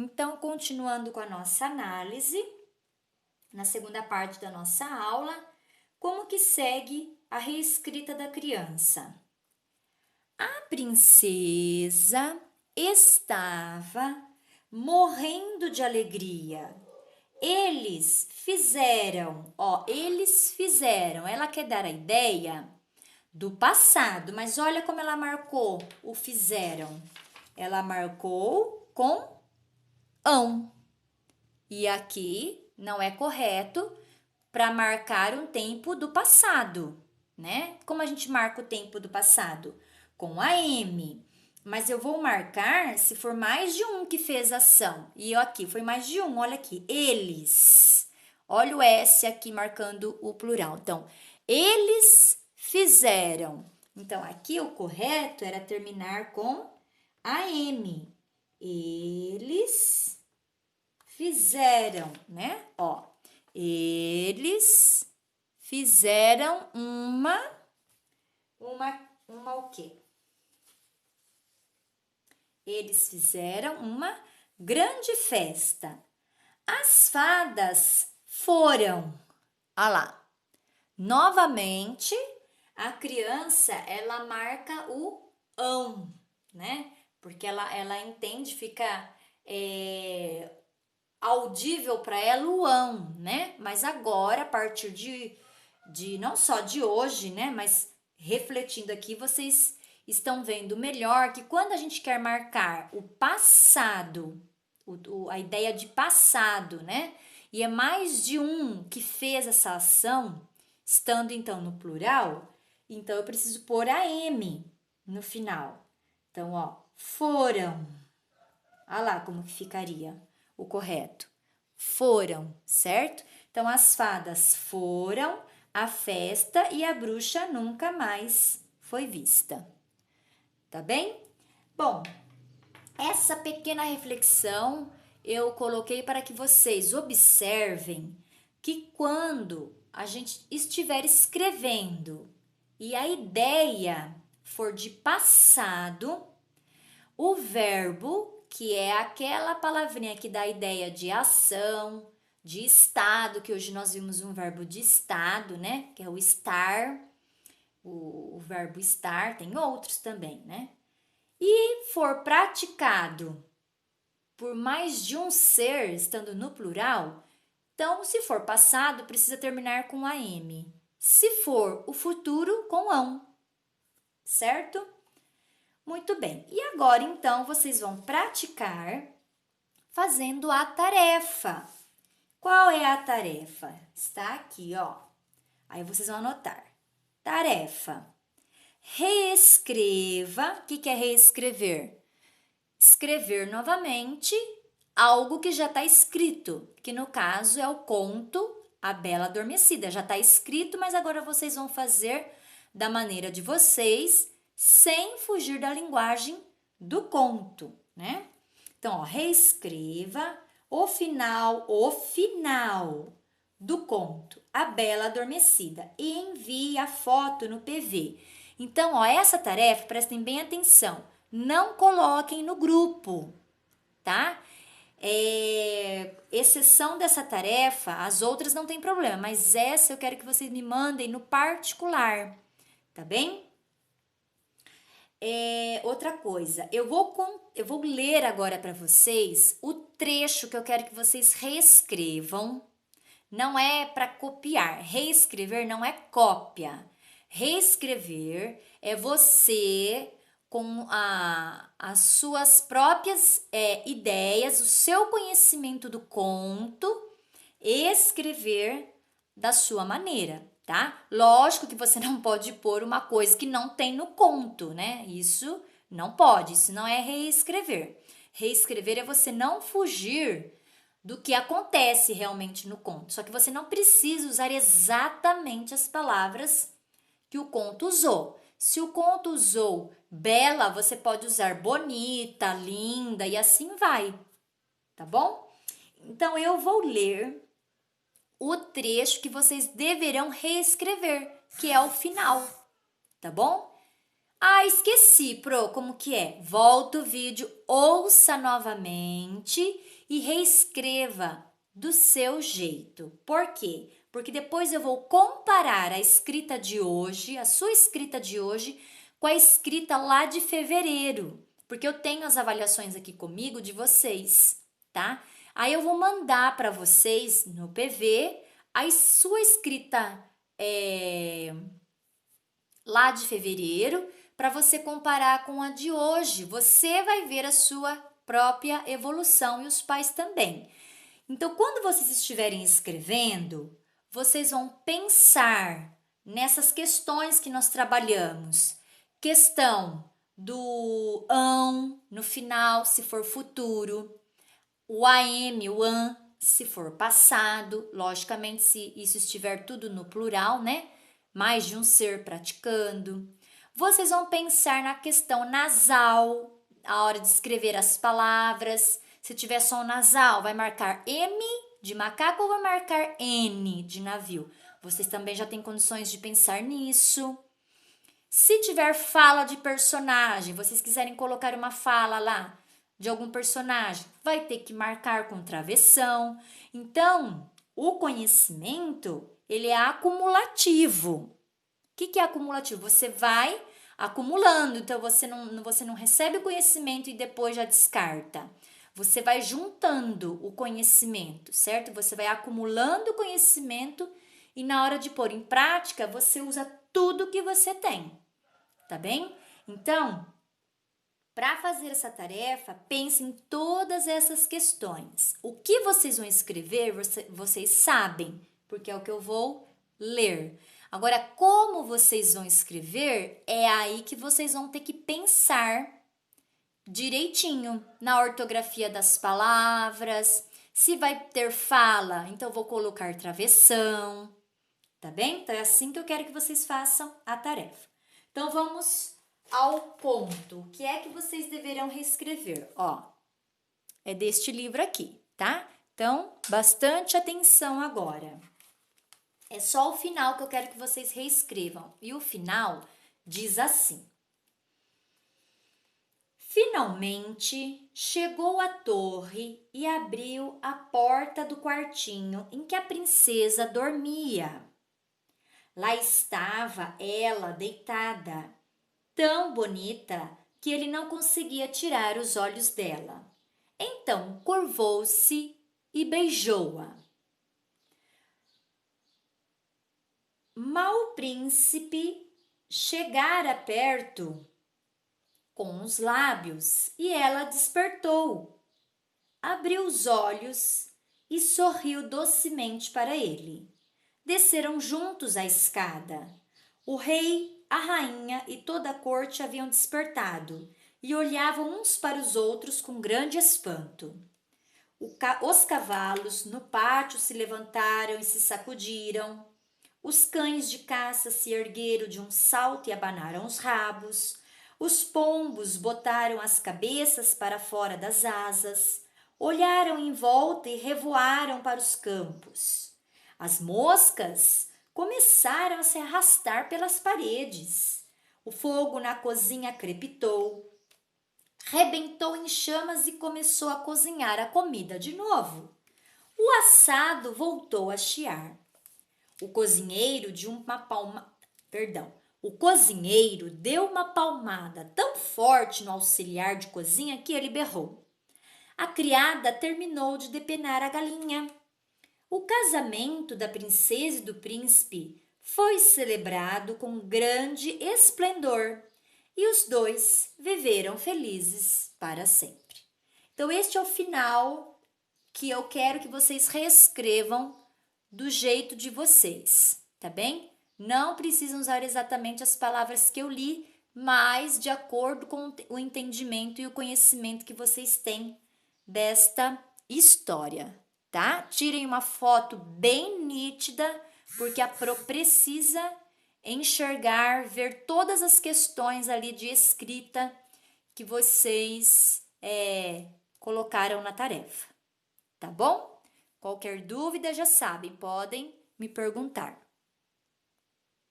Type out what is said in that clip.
Então, continuando com a nossa análise, na segunda parte da nossa aula, como que segue a reescrita da criança? A princesa estava morrendo de alegria. Eles fizeram, ela quer dar a ideia do passado, mas olha como ela marcou o fizeram. Ela marcou com ão. E aqui não é correto para marcar um tempo do passado, né? Como a gente marca o tempo do passado? Com a M. Mas eu vou marcar se for mais de um que fez a ação. E aqui foi mais de um, olha aqui. Eles. Olha o S aqui marcando o plural. Então, eles fizeram. Então, aqui o correto era terminar com a M. Eles fizeram, né? Ó, eles fizeram uma o quê? Eles fizeram uma grande festa. As fadas foram. Olha lá. Novamente, a criança, ela marca o ão, né? Porque ela entende, fica audível para ela o ão, né? Mas agora, a partir de não só de hoje, né? Mas refletindo aqui, vocês estão vendo melhor que quando a gente quer marcar o passado, a ideia de passado, né? E é mais de um que fez essa ação, estando então no plural, então eu preciso pôr a M no final. Então, ó, foram. Olha lá como que ficaria o correto. Foram, certo? Então, as fadas foram à festa e a bruxa nunca mais foi vista. Tá bem? Bom, essa pequena reflexão eu coloquei para que vocês observem que quando a gente estiver escrevendo e a ideia for de passado, o verbo, que é aquela palavrinha que dá a ideia de ação, de estado, que hoje nós vimos um verbo de estado, né? Que é o estar, o verbo estar, tem outros também, né? E for praticado por mais de um ser, estando no plural, então, se for passado, precisa terminar com AM. Se for o futuro, com ão, certo? Muito bem. E agora, então, vocês vão praticar fazendo a tarefa. Qual é a tarefa? Está aqui, ó. Aí vocês vão anotar. Tarefa. Reescreva. O que é reescrever? Escrever novamente algo que já está escrito, que no caso é o conto A Bela Adormecida. Já está escrito, mas agora vocês vão fazer da maneira de vocês, sem fugir da linguagem do conto, né? Então, ó, reescreva o final do conto A Bela Adormecida e envie a foto no PV. Então, ó, essa tarefa, prestem bem atenção, não coloquem no grupo, tá? Exceção dessa tarefa, as outras não tem problema, mas essa eu quero que vocês me mandem no particular, tá bem? Outra coisa, eu vou ler agora para vocês o trecho que eu quero que vocês reescrevam. Não é para copiar. Reescrever não é cópia. Reescrever é você, com as suas próprias ideias, o seu conhecimento do conto, escrever da sua maneira, tá? Lógico que você não pode pôr uma coisa que não tem no conto, né? Isso não pode, isso não é reescrever. Reescrever é você não fugir do que acontece realmente no conto. Só que você não precisa usar exatamente as palavras que o conto usou. Se o conto usou bela, você pode usar bonita, linda e assim vai, tá bom? Então eu vou ler o trecho que vocês deverão reescrever, que é o final, tá bom? Ah, esqueci, Pro, como que é? Volta o vídeo, ouça novamente e reescreva do seu jeito. Por quê? Porque depois eu vou comparar a escrita de hoje, a sua escrita de hoje, com a escrita lá de fevereiro. Porque eu tenho as avaliações aqui comigo de vocês, tá? Aí eu vou mandar para vocês no PV a sua escrita lá de fevereiro para você comparar com a de hoje. Você vai ver a sua própria evolução e os pais também. Então, quando vocês estiverem escrevendo, vocês vão pensar nessas questões que nós trabalhamos. Questão do ão no final, se for futuro, o AM, o an, se for passado, logicamente, se isso estiver tudo no plural, né? Mais de um ser praticando. Vocês vão pensar na questão nasal, a hora de escrever as palavras. Se tiver som nasal, vai marcar M de macaco ou vai marcar N de navio? Vocês também já têm condições de pensar nisso. Se tiver fala de personagem, vocês quiserem colocar uma fala lá de algum personagem, vai ter que marcar com travessão. Então, o conhecimento, ele é acumulativo. O que é acumulativo? Você vai acumulando, então você não recebe o conhecimento e depois já descarta. Você vai juntando o conhecimento, certo? Você vai acumulando o conhecimento e na hora de pôr em prática, você usa tudo que você tem, tá bem? Então, para fazer essa tarefa, pense em todas essas questões. O que vocês vão escrever, vocês sabem, porque é o que eu vou ler. Agora, como vocês vão escrever, é aí que vocês vão ter que pensar direitinho na ortografia das palavras. Se vai ter fala, então eu vou colocar travessão, tá bem? Então é assim que eu quero que vocês façam a tarefa. Então vamos ao ponto. O que é que vocês deverão reescrever? Ó, é deste livro aqui, tá? Então, bastante atenção agora. É só o final que eu quero que vocês reescrevam. E o final diz assim: finalmente chegou à torre e abriu a porta do quartinho em que a princesa dormia. Lá estava ela deitada, tão bonita que ele não conseguia tirar os olhos dela. Então curvou-se e beijou-a. Mal o príncipe chegara perto com os lábios e ela despertou, abriu os olhos e sorriu docemente para ele. Desceram juntos a escada. O rei, a rainha e toda a corte haviam despertado e olhavam uns para os outros com grande espanto. Os cavalos no pátio se levantaram e se sacudiram. Os cães de caça se ergueram de um salto e abanaram os rabos. Os pombos botaram as cabeças para fora das asas, olharam em volta e revoaram para os campos. As moscas começaram a se arrastar pelas paredes. O fogo na cozinha crepitou, rebentou em chamas e começou a cozinhar a comida de novo. O assado voltou a chiar. O cozinheiro deu uma palmada tão forte no auxiliar de cozinha que ele berrou. A criada terminou de depenar a galinha. O casamento da princesa e do príncipe foi celebrado com grande esplendor e os dois viveram felizes para sempre. Então, este é o final que eu quero que vocês reescrevam do jeito de vocês, tá bem? Não precisam usar exatamente as palavras que eu li, mas de acordo com o entendimento e o conhecimento que vocês têm desta história, tá? Tirem uma foto bem nítida, porque a Pro precisa enxergar, ver todas as questões ali de escrita que vocês colocaram na tarefa, tá bom? Qualquer dúvida, já sabem, podem me perguntar.